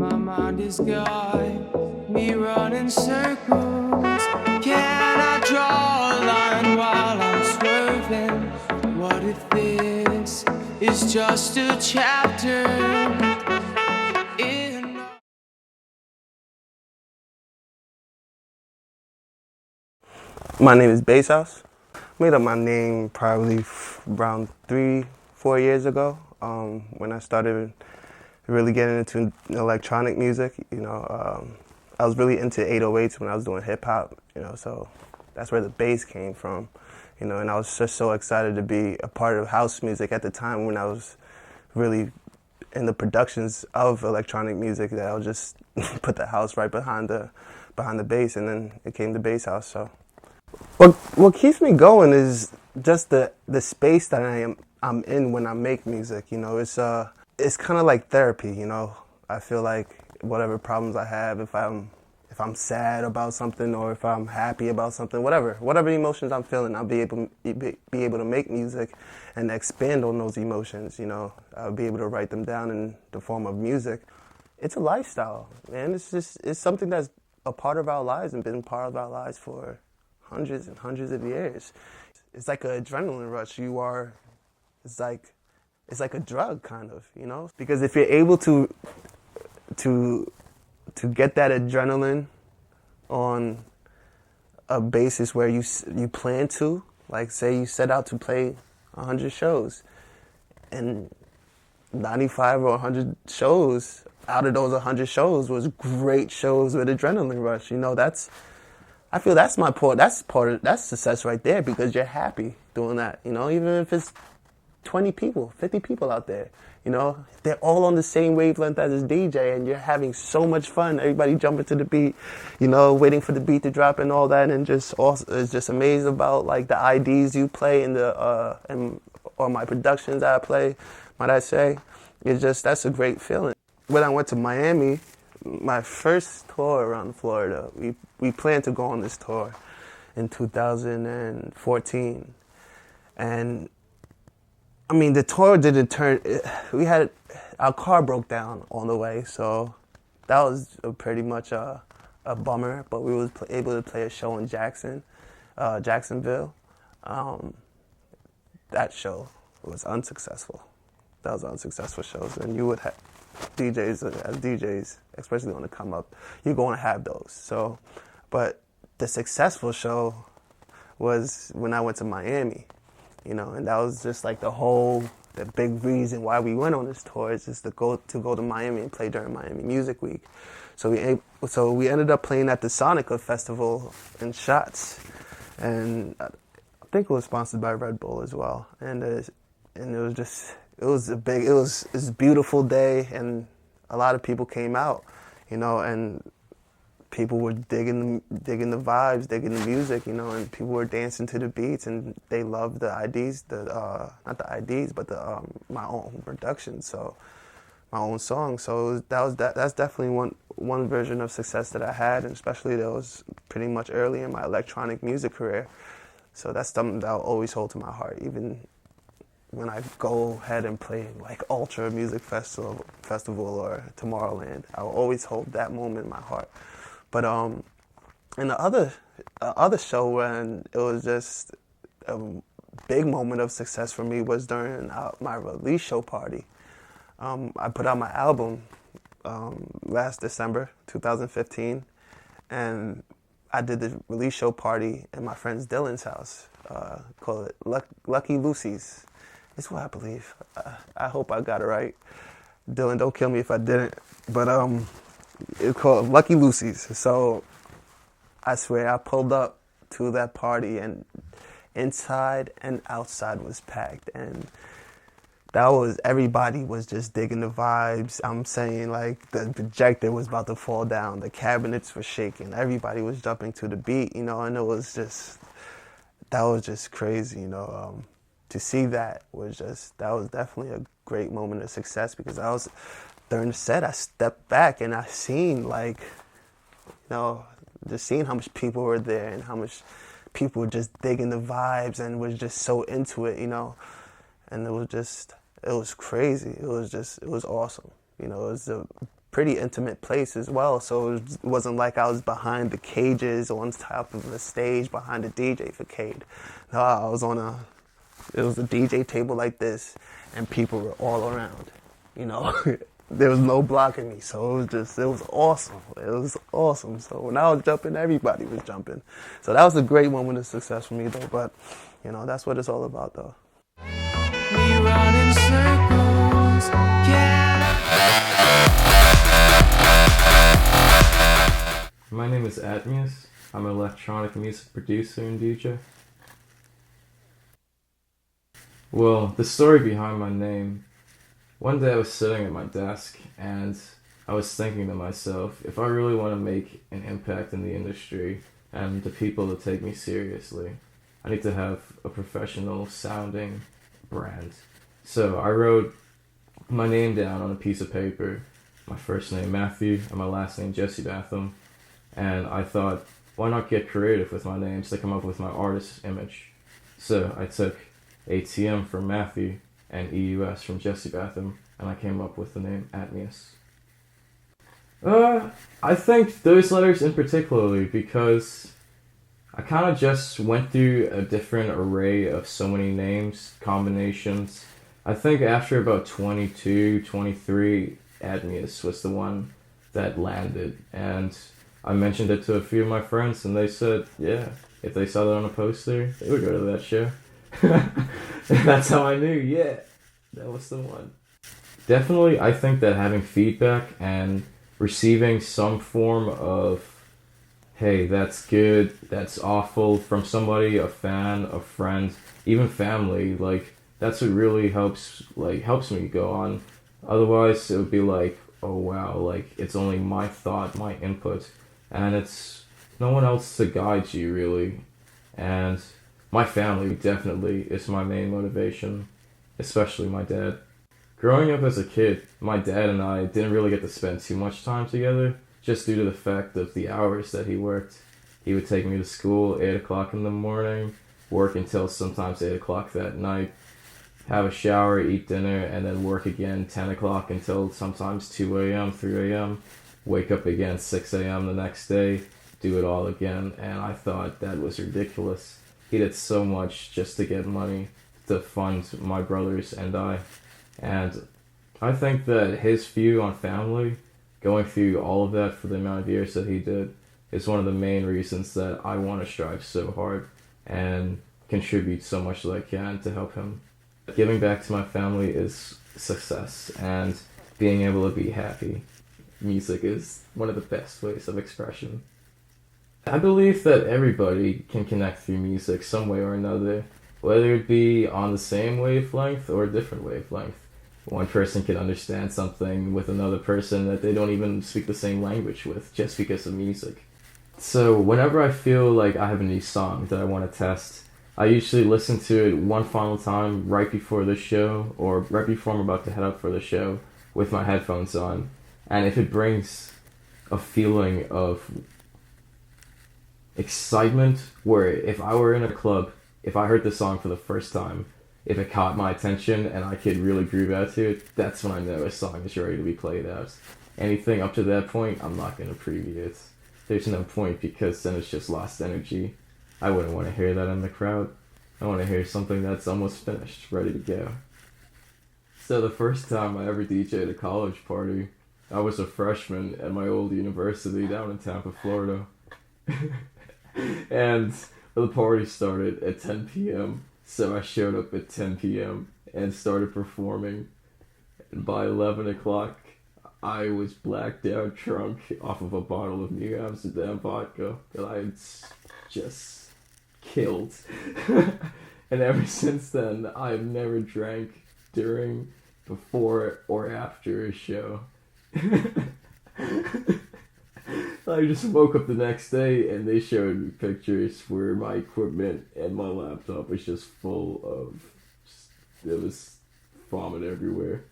My mind is got me running circles. Can I draw a line while I'm swerving? What if this is just a chapter in... My name is BassHous3. Made up my name probably around 3-4 years ago, when I started really getting into electronic music. I was really into 808s when I was doing hip hop. So that's where the bass came from. And I was just so excited to be a part of house music at the time when I was really in the productions of electronic music, that I would just put the house right behind the bass, and then it came to BassHous3. So what keeps me going is just the space that I'm in when I make music. It's kind of like therapy. I feel like whatever problems I have, if I'm sad about something or if I'm happy about something, whatever emotions I'm feeling, I'll be able to make music and expand on those emotions. I'll be able to write them down in the form of music. It's a lifestyle, man. It's something that's a part of our lives and been a part of our lives for hundreds and hundreds of years. It's like an adrenaline rush. It's like a drug, kind of, because if you're able to get that adrenaline on a basis where you plan to, like, say you set out to play 100 shows, and 95 or 100 shows out of those 100 shows was great shows with adrenaline rush. I feel that's that's success right there, because you're happy doing that. Even if it's 20 people, 50 people out there, they're all on the same wavelength as this DJ, and you're having so much fun. Everybody jumping to the beat, waiting for the beat to drop and all that, and just also is just amazed about like the IDs you play or my productions that I play. Might I say, that's a great feeling. When I went to Miami, my first tour around Florida, we planned to go on this tour in 2014, and I mean, the tour didn't turn. Our car broke down on the way, so that was pretty much a bummer. But we was able to play a show in Jacksonville. That show was unsuccessful. That was an unsuccessful show, and you would have DJs, especially on the come up, you're going to have those. So, but the successful show was when I went to Miami. And that was just like the big reason why we went on this tour, is just to go to Miami and play during Miami Music Week. So we ended up playing at the Sonica Festival in Shots, and I think it was sponsored by Red Bull as well. And it was a beautiful day, and a lot of people came out, and people were digging the vibes, digging the music, and people were dancing to the beats, and they loved the IDs, not the IDs, but my own production, so my own song. So that's definitely one version of success that I had, and especially that was pretty much early in my electronic music career. So that's something that I'll always hold to my heart, even when I go ahead and play like Ultra Music Festival or Tomorrowland. I'll always hold that moment in my heart. But and the other show when it was just a big moment of success for me was during my release show party. I put out my album last December 2015, and I did the release show party in my friend Dylan's house. Called it Lucky Lucy's. It's what I believe. I hope I got it right. Dylan, don't kill me if I didn't. But it's called Lucky Lucy's. So I swear I pulled up to that party, and inside and outside was packed, and everybody was just digging the vibes. I'm saying, like, the projector was about to fall down, the cabinets were shaking, everybody was jumping to the beat, and that was just crazy, to see that was definitely a great moment of success, because during the set, I stepped back and I seen, like, just seeing how much people were there and how much people were just digging the vibes and was just so into it, and it was crazy. It was awesome. It was a pretty intimate place as well. So it wasn't like I was behind the cages on top of the stage behind the DJ for Cade. No, I was it was a DJ table like this, and people were all around. You know, there was no blocking me, so it was awesome. It was awesome. So when I was jumping, everybody was jumping. So that was a great moment of success for me, though. But you know, that's what it's all about, though. We run in circles. My name is Atmeus. I'm an electronic music producer and DJ. Well, the story behind my name. One day I was sitting at my desk and I was thinking to myself, if I really want to make an impact in the industry and the people to take me seriously, I need to have a professional sounding brand. So I wrote my name down on a piece of paper, my first name Matthew and my last name Jesse Bathum, and I thought, why not get creative with my names to come up with my artist image? So I took ATM from Matthew and EUS from Jesse Bathum, and I came up with the name Atmeus. I think those letters in particularly because I kind of just went through a different array of so many names, combinations. I think after about 22, 23, Atmeus was the one that landed, and I mentioned it to a few of my friends, and they said, yeah, if they saw that on a poster, they would go to that show. That's how I knew, yeah, that was the one. Definitely, I think that having feedback and receiving some form of, hey, that's good, that's awful, from somebody, a fan, a friend, even family, like, that's what really helps me go on. Otherwise, it would be like, oh wow, like, it's only my thought, my input, and it's no one else to guide you, really. And my family definitely is my main motivation, especially my dad. Growing up as a kid, my dad and I didn't really get to spend too much time together, just due to the fact of the hours that he worked. He would take me to school 8 o'clock in the morning, work until sometimes 8 o'clock that night, have a shower, eat dinner, and then work again 10 o'clock until sometimes 2 a.m., 3 a.m., wake up again 6 a.m. the next day, do it all again, and I thought that was ridiculous. He did so much just to get money to fund my brothers and I. And I think that his view on family, going through all of that for the amount of years that he did, is one of the main reasons that I want to strive so hard and contribute so much as I can to help him. Giving back to my family is success, and being able to be happy. Music is one of the best ways of expression. I believe that everybody can connect through music some way or another, whether it be on the same wavelength or a different wavelength. One person can understand something with another person that they don't even speak the same language with just because of music. So whenever I feel like I have a new song that I want to test, I usually listen to it one final time right before the show or right before I'm about to head up for the show with my headphones on. And if it brings a feeling of excitement where if I were in a club, if I heard the song for the first time, if it caught my attention and I could really groove out to it, that's when I know a song is ready to be played out. Anything up to that point, I'm not going to preview it. There's no point because then it's just lost energy. I wouldn't want to hear that in the crowd. I want to hear something that's almost finished, ready to go. So the first time I ever DJ'd a college party, I was a freshman at my old university down in Tampa, Florida. And the party started at 10 p.m., so I showed up at 10 p.m. and started performing. And by 11 o'clock, I was blacked out drunk off of a bottle of New Amsterdam vodka that I had just killed. And ever since then, I've never drank during, before, or after a show. I just woke up the next day and they showed me pictures where my equipment and my laptop was just full of, it was vomit everywhere.